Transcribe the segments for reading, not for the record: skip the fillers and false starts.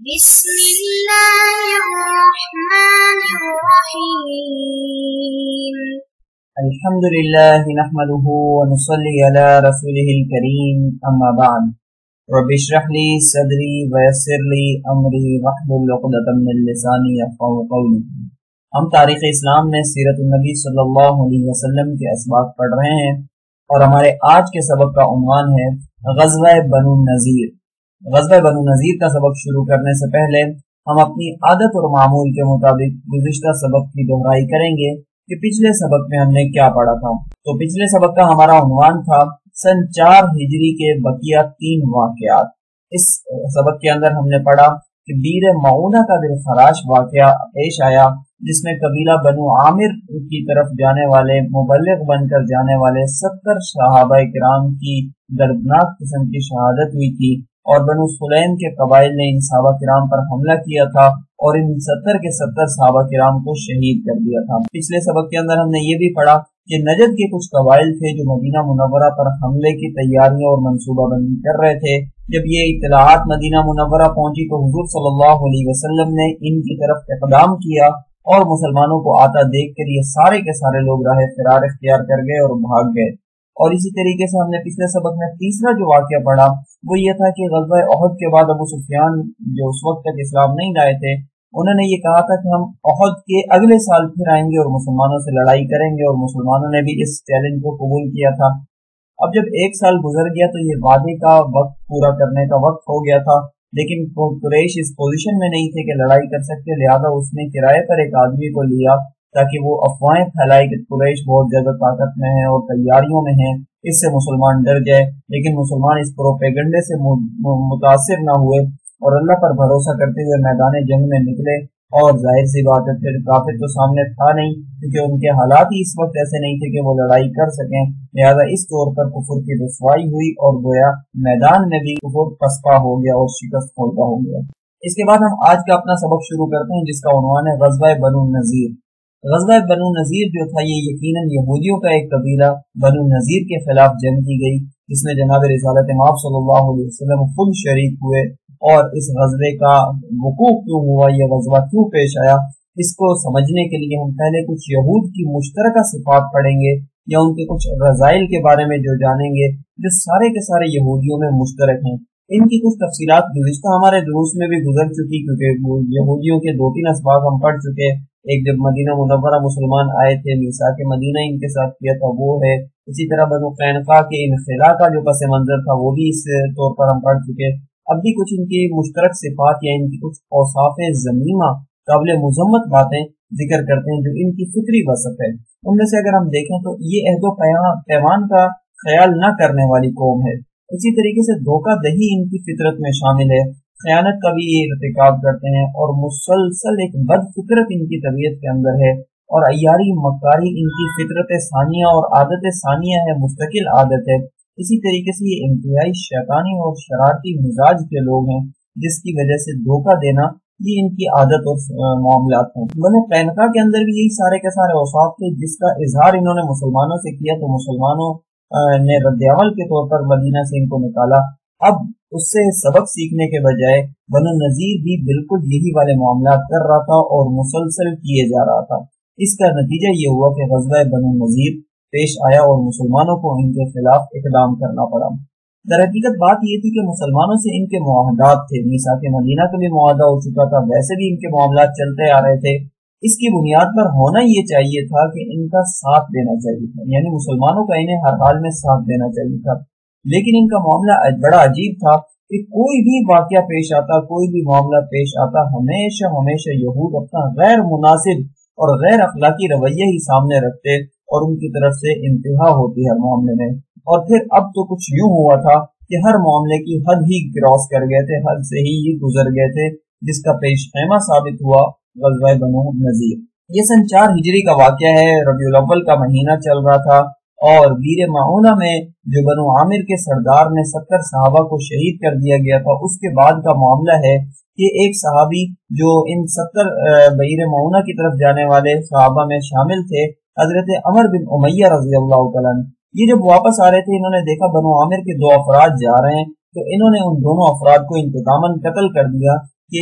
بسم الله الرحمن الرحيم الحمد لله نحمده ونصلي على رسوله الكريم اما بعد رب اشرح لي صدري ويسر لي امري واحلل عقدة من لساني يفقهوا قولي۔ ہم تاریخ اسلام میں سیرت النبی صلی اللہ علیہ وسلم کے اسباق پڑھ رہے ہیں اور ہمارے آج کے سبق کا عنوان ہے غزوہ بنو النضیر۔ غزوہ بنو النضیر کا سبق شروع کرنے سے پہلے ہم اپنی عادت اور معمول کے مطابق گزشتہ سبق کی دہرائی کریں گے کہ پچھلے سبق میں ہم نے کیا پڑھا تھا۔ تو پچھلے سبق کا ہمارا عنوان تھا سن 4 ہجری کے بقیہ 3 واقعات۔ اس سبق کے اندر ہم نے پڑھا کہ بیر معونہ کا بالخراش واقعہ پیش آیا، جس میں قبیلہ بنو عامر کی طرف جانے والے مبلغ بن کر جانے والے 70 صحابہ کرام کی دردناک قسم کی شہادت ہوئی تھی، اور بنو سلیم کے قبائل نے ان صحابہ کرام پر حملہ کیا تھا اور ان 70 کے 70 صحابہ کرام کو شہید کر دیا تھا۔ پچھلے سبق کے اندر ہم نے یہ بھی پڑھا کہ نجد کے کچھ قبائل تھے جو مدینہ منورہ پر حملے کی تیاریاں اور منصوبہ بندی کر رہے تھے۔ جب یہ اطلاعات مدینہ منورہ پہنچی تو حضور صلی اللہ علیہ وسلم نے ان کی طرف اقدام کیا اور مسلمانوں کو آتا دیکھ کر یہ سارے کے سارے لوگ راہ فرار اختیار کر گئے اور بھاگ گئے۔ اور اسی طریقے سے ہم نے پچھلے سبق میں تیسرا جو واقعہ پڑھا وہ یہ تھا کہ غزوہ احد کے بعد ابو سفیان جو اس وقت تک اسلام نہیں لائے تھے، انہوں نے یہ کہا تھا کہ ہم احد کے اگلے سال پھر آئیں گے اور مسلمانوں سے لڑائی کریں گے، اور مسلمانوں نے بھی اس چیلنج کو قبول کیا تھا۔ اب جب 1 سال گزر گیا تو یہ وعدے کا وقت پورا کرنے کا وقت ہو گیا تھا، لیکن قریش اس پوزیشن میں نہیں تھے کہ لڑائی کر سکتے، لہذا اس نے کرائے پر ایک آدمی کو لیا تاکہ وہ افواہیں پھیلائے کہ قریش بہت زیادہ طاقت میں ہے اور تیاریوں میں ہیں، اس سے مسلمان ڈر جائے۔ لیکن مسلمان اس پروپیگنڈے سے متاثر نہ ہوئے اور اللہ پر بھروسہ کرتے ہوئے میدان جنگ میں نکلے، اور ظاہر سی بات ہے پھر کافر تو سامنے تھا نہیں، کیونکہ ان کے حالات ہی اس وقت ایسے نہیں تھے کہ وہ لڑائی کر سکیں، لہذا اس طور پر کفر کی رسوائی ہوئی اور گویا میدان میں بھی کفر پسپا ہو گیا اور شکست خوردہ ہو گیا۔ اس کے بعد ہم آج کا اپنا سبق شروع کرتے ہیں، جس کا عنوان ہے غزوہ بنو النضیر۔ غزوہ بنو النضیر جو تھا یہ یقیناً یہودیوں کا ایک قبیلہ بنو النضیر کے خلاف جنگ کی گئی، جس میں جناب رسالت مآب صلی اللہ علیہ وسلم خود شریک ہوئے۔ اور اس غزوے کا وقوع کیوں ہوا، یہ غزوہ کیوں پیش آیا، اس کو سمجھنے کے لیے ہم پہلے کچھ یہود کی مشترکہ صفات پڑھیں گے یا ان کے کچھ رذائل کے بارے میں جو جانیں گے جو سارے کے سارے یہودیوں میں مشترک ہیں۔ ان کی کچھ تفصیلات گزشتہ ہمارے دروس میں بھی گزر چکی، کیونکہ یہودیوں کے 2-3 اسباق ہم پڑھ چکے۔ ایک جب مدینہ منورہ مسلمان آئے تھے، میثاق مدینہ ان کے ساتھ کیا تھا وہ ہے، اسی طرح بنو قینقاع کے انخلاء کا جو پس منظر تھا وہ بھی اس طور پر ہم پڑھ چکے۔ اب بھی کچھ ان کی مشترک صفات یا ان کی کچھ اوصاف ذمیمہ قابل مذمت باتیں ذکر کرتے ہیں جو ان کی فطری وصف ہے۔ ان میں سے اگر ہم دیکھیں تو یہ عہد و پیمان کا خیال نہ کرنے والی قوم ہے، اسی طریقے سے دھوکہ دہی ان کی فطرت میں شامل ہے، خیانت کا بھی یہ ارتکاب کرتے ہیں، اور مسلسل ایک بد فطرت ان کی طبیعت کے اندر ہے، اور عیاری مکاری ان کی فطرت ثانیہ اور عادت ثانیہ ہے، مستقل عادت ہے۔ اسی طریقے سے یہ انتہائی شیطانی اور شرارتی مزاج کے لوگ ہیں، جس کی وجہ سے دھوکہ دینا یہ ان کی عادت اور معاملات ہیں۔ بنو قینقاع کے اندر بھی یہی سارے کے سارے اوصاف تھے، جس کا اظہار انہوں نے مسلمانوں سے کیا تو مسلمانوں نے رد عمل کے طور پر مدینہ سے ان کو نکالا۔ اب اس سے سبق سیکھنے کے بجائے بنو النضیر بھی بالکل یہی والے معاملات کر رہا تھا اور مسلسل کیے جا رہا تھا۔ اس کا نتیجہ یہ ہوا کہ غزوہ بنو النضیر پیش آیا اور مسلمانوں کو ان کے خلاف اقدام کرنا پڑا۔ در حقیقت بات یہ تھی کہ مسلمانوں سے ان کے معاہدات تھے، میثاق مدینہ کا بھی معاہدہ ہو چکا تھا، ویسے بھی ان کے معاملات چلتے آ رہے تھے۔ اس کی بنیاد پر ہونا یہ چاہیے تھا کہ ان کا ساتھ دینا چاہیے تھا، یعنی مسلمانوں کا انہیں ہر حال میں ساتھ دینا چاہیے تھا، لیکن ان کا معاملہ بڑا عجیب تھا کہ کوئی بھی واقعہ پیش آتا، کوئی بھی معاملہ پیش آتا، ہمیشہ یہود اپنا غیر مناسب اور غیر اخلاقی رویہ ہی سامنے رکھتے اور ان کی طرف سے انتہا ہوتی ہر معاملے میں۔ اور پھر اب تو کچھ یوں ہوا تھا کہ ہر معاملے کی حد ہی کراس کر گئے تھے، حد سے ہی یہ گزر گئے تھے، جس کا پیش خیمہ ثابت ہوا غزوہ بنو النضیر۔ یہ سن 4 ہجری کا واقعہ ہے، ربیع الاول کا مہینہ چل رہا تھا، اور بیر معونہ میں جو بنو عامر کے سردار نے 70 صحابہ کو شہید کر دیا گیا تھا، اس کے بعد کا معاملہ ہے کہ ایک صحابی جو ان 70 بیر معونہ کی طرف جانے والے صحابہ میں شامل تھے، حضرت عمر بن امیہ رضی اللہ تعالیٰ عنہ، یہ جب واپس آ رہے تھے انہوں نے دیکھا بنو عامر کے 2 افراد جا رہے ہیں، تو انہوں نے ان دونوں افراد کو انتقاماً قتل کر دیا کہ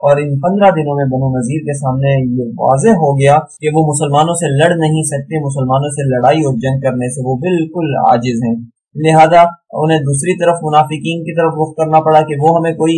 اور ان 15 دنوں میں بنو نذیر کے سامنے یہ واضح ہو گیا کہ وہ مسلمانوں سے لڑ نہیں سکتے، مسلمانوں سے لڑائی اور جنگ کرنے سے وہ بالکل عاجز ہیں، لہذا انہیں دوسری طرف منافقین کی طرف رخ کرنا پڑا کہ وہ ہمیں کوئی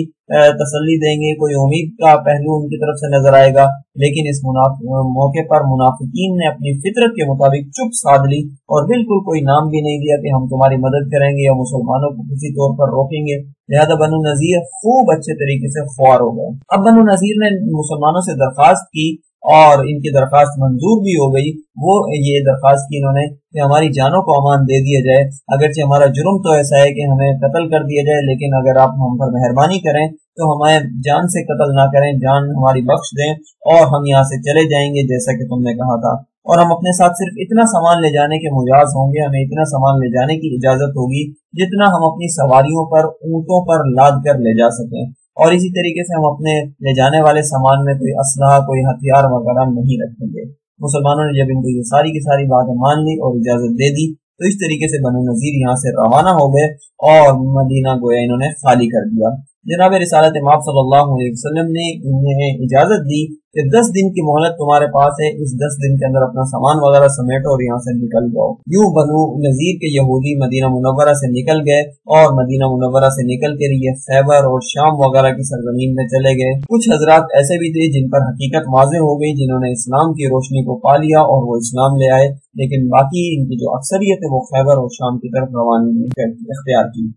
تسلی دیں گے، کوئی امید کا پہلو ان کی طرف سے نظر آئے گا، لیکن اس موقع پر منافقین نے اپنی فطرت کے مطابق چپ سادھ لی اور بالکل کوئی نام بھی نہیں دیا کہ ہم تمہاری مدد کریں گے یا مسلمانوں کو کسی طور پر روکیں گے، لہذا بنو نذیر خوب اچھے طریقے سے خوار ہو گئے۔ اب بنو نذیر نے مسلمانوں سے درخواست کی اور ان کی درخواست منظور بھی ہو گئی۔ وہ یہ درخواست کی انہوں نے کہ ہماری جانوں کو امان دے دیا جائے، اگرچہ ہمارا جرم تو ایسا ہے کہ ہمیں قتل کر دیا جائے، لیکن اگر آپ ہم پر مہربانی کریں تو ہمیں جان سے قتل نہ کریں، جان ہماری بخش دیں اور ہم یہاں سے چلے جائیں گے جیسا کہ تم نے کہا تھا، اور ہم اپنے ساتھ صرف اتنا سامان لے جانے کے مجاز ہوں گے، ہمیں اتنا سامان لے جانے کی اجازت ہوگی جتنا ہم اپنی سواریوں پر اونٹوں پر لاد کر لے جا سکیں، اور اسی طریقے سے ہم اپنے لے جانے والے سامان میں کوئی اسلحہ کوئی ہتھیار وغیرہ نہیں رکھیں گے۔ مسلمانوں نے جب ان کو یہ ساری کی ساری باتیں مان لی اور اجازت دے دی تو اس طریقے سے بنو نذیر یہاں سے روانہ ہو گئے اور مدینہ گویا انہوں نے خالی کر دیا۔ جناب رسالت مآب صلی اللہ علیہ وسلم نے انہیں اجازت دی کہ 10 دن کی مہلت تمہارے پاس ہے، اس 10 دن کے اندر اپنا سامان وغیرہ سمیٹو اور یہاں سے نکل جاؤ۔ یوں بنو نذیر کے یہودی مدینہ منورہ سے نکل گئے اور مدینہ منورہ سے نکل کے یہ خیبر اور شام وغیرہ کی سرزمین میں چلے گئے۔ کچھ حضرات ایسے بھی تھے جن پر حقیقت واضح ہو گئی، جنہوں نے اسلام کی روشنی کو پا لیا اور وہ اسلام لے آئے، لیکن باقی ان کی جو اکثریت ہے وہ خیبر اور شام کی طرف روانگی اختیار کی۔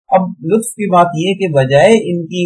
اب لطف کی بات یہ کہ بجائے ان کی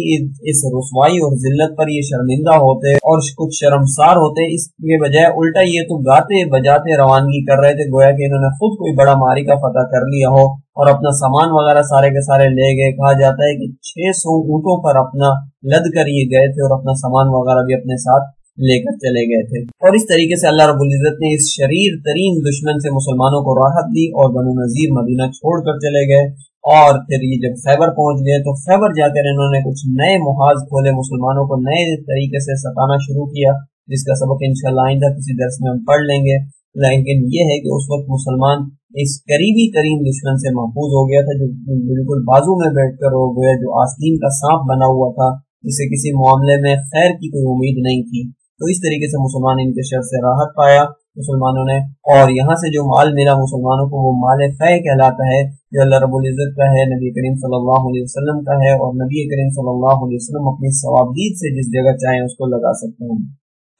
اس رسوائی اور ذلت پر یہ شرمندہ ہوتے اور کچھ شرمسار ہوتے، اس کے بجائے الٹا یہ تو گاتے بجاتے روانگی کر رہے تھے، گویا کہ انہوں نے خود کوئی بڑا معرکہ فتح کر لیا ہو اور اپنا سامان وغیرہ سارے کے سارے لے گئے۔ کہا جاتا ہے کہ 600 اونٹوں پر اپنا لد کر یہ گئے تھے اور اپنا سامان وغیرہ بھی اپنے ساتھ لے کر چلے گئے تھے، اور اس طریقے سے اللہ رب العزت نے اس شریر ترین دشمن سے مسلمانوں کو راحت دی اور بنو نذیر مدینہ چھوڑ کر چلے گئے۔ اور پھر یہ جب خیبر پہنچ گئے تو خیبر جا کر انہوں نے کچھ نئے محاذ کھولے، مسلمانوں کو نئے طریقے سے ستانا شروع کیا، جس کا سبق انشاءاللہ آئندہ کسی درس میں ہم پڑھ لیں گے۔ لیکن یہ ہے کہ اس وقت مسلمان اس قریبی ترین دشمن سے محفوظ ہو گیا تھا جو بالکل بازو میں بیٹھ کر ہو گیا، جو آستین کا سانپ بنا ہوا تھا، جسے کسی معاملے میں خیر کی کوئی امید نہیں تھی۔ تو اس طریقے سے مسلمان ان کے شر سے راحت پایا مسلمانوں نے، اور یہاں سے جو مال ملا مسلمانوں کو وہ مال فے کہلاتا ہے، جو اللہ رب العزت کا ہے، نبی کریم صلی اللہ علیہ وسلم کا ہے، اور نبی کریم صلی اللہ علیہ وسلم اپنی ثوابدید سے جس جگہ چاہیں اس کو لگا سکتے ہیں۔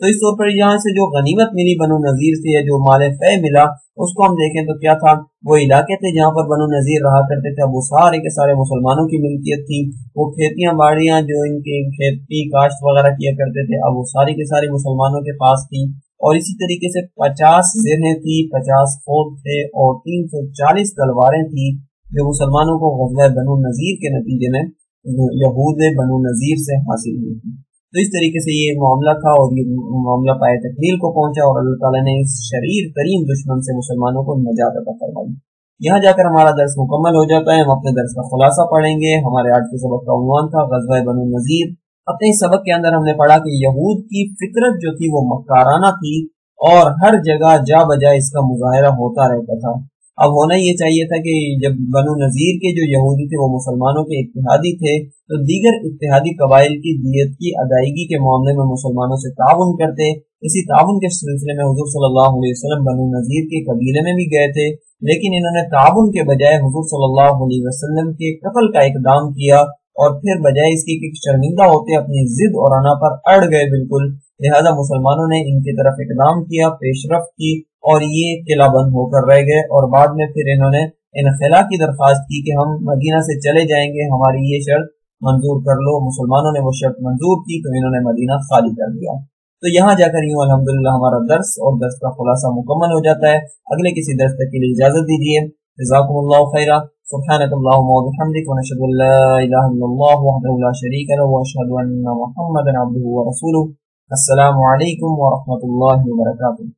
تو اس طور پر یہاں سے جو غنیمت ملی بنو نذیر سے، یا جو مال فے ملا، اس کو ہم دیکھیں تو کیا تھا، وہ علاقے تھے جہاں پر بنو نذیر رہا کرتے تھے، اب وہ سارے کے سارے مسلمانوں کی ملکیت تھی۔ وہ کھیتیاں باڑیاں جو ان کے کھیتی کاشت وغیرہ کیا کرتے تھے، اب وہ ساری کے ساری مسلمانوں کے پاس تھی، اور اسی طریقے سے 50 زرہیں تھی، 50 فوج تھے اور 340 تلواریں تھی جو مسلمانوں کو غزوہ بنو نذیر کے نتیجے میں یہود بنو نذیر سے حاصل ہوئی تھی۔ تو اس طریقے سے یہ معاملہ تھا اور یہ معاملہ پائے تکمیل کو پہنچا، اور اللہ تعالیٰ نے اس شریر ترین دشمن سے مسلمانوں کو نجات عطا فرمائی۔ یہاں جا کر ہمارا درس مکمل ہو جاتا ہے۔ ہم اپنے درس کا خلاصہ پڑھیں گے۔ ہمارے آج کے سبق کا عنوان تھا غزوہ بنو نذیر۔ اپنے اس سبق کے اندر ہم نے پڑھا کہ یہود کی فطرت جو تھی وہ مکارانہ تھی اور ہر جگہ جا بجا اس کا مظاہرہ ہوتا رہتا تھا۔ اب ہونا یہ چاہیے تھا کہ جب بنو نذیر کے جو یہودی تھے وہ مسلمانوں کے اتحادی تھے، تو دیگر اتحادی قبائل کی دیت کی ادائیگی کے معاملے میں مسلمانوں سے تعاون کرتے۔ اسی تعاون کے سلسلے میں حضور صلی اللہ علیہ وسلم بنو نذیر کے قبیلے میں بھی گئے تھے، لیکن انہوں نے تعاون کے بجائے حضور صلی اللہ علیہ وسلم کے قتل کا اقدام کیا، اور پھر بجائے اس کی کہ شرمندہ ہوتے اپنی ضد اور انا پر اڑ گئے بالکل، لہذا مسلمانوں نے ان کی طرف اقدام کیا، پیش رفت کی، اور یہ قلعہ بند ہو کر رہ گئے، اور بعد میں پھر انہوں نے انخلا کی درخواست کی کہ ہم مدینہ سے چلے جائیں گے، ہماری یہ شرط منظور کر لو۔ مسلمانوں نے وہ شرط منظور کی تو انہوں نے مدینہ خالی کر دیا۔ تو یہاں جا کر یوں الحمدللہ ہمارا درس اور درس کا خلاصہ مکمل ہو جاتا ہے۔ اگلے کسی درس تک کے لیے اجازت دیجیے۔ جزاکم اللہ خیرا، سبحانک اللہم وبحمدک، ونشہد ان لا الہ الا اللہ وحدہ لا شریک لہ، واشہد ان محمدا عبدہ ورسولہ۔ السلام علیکم ورحمۃ اللہ وبرکاتہ۔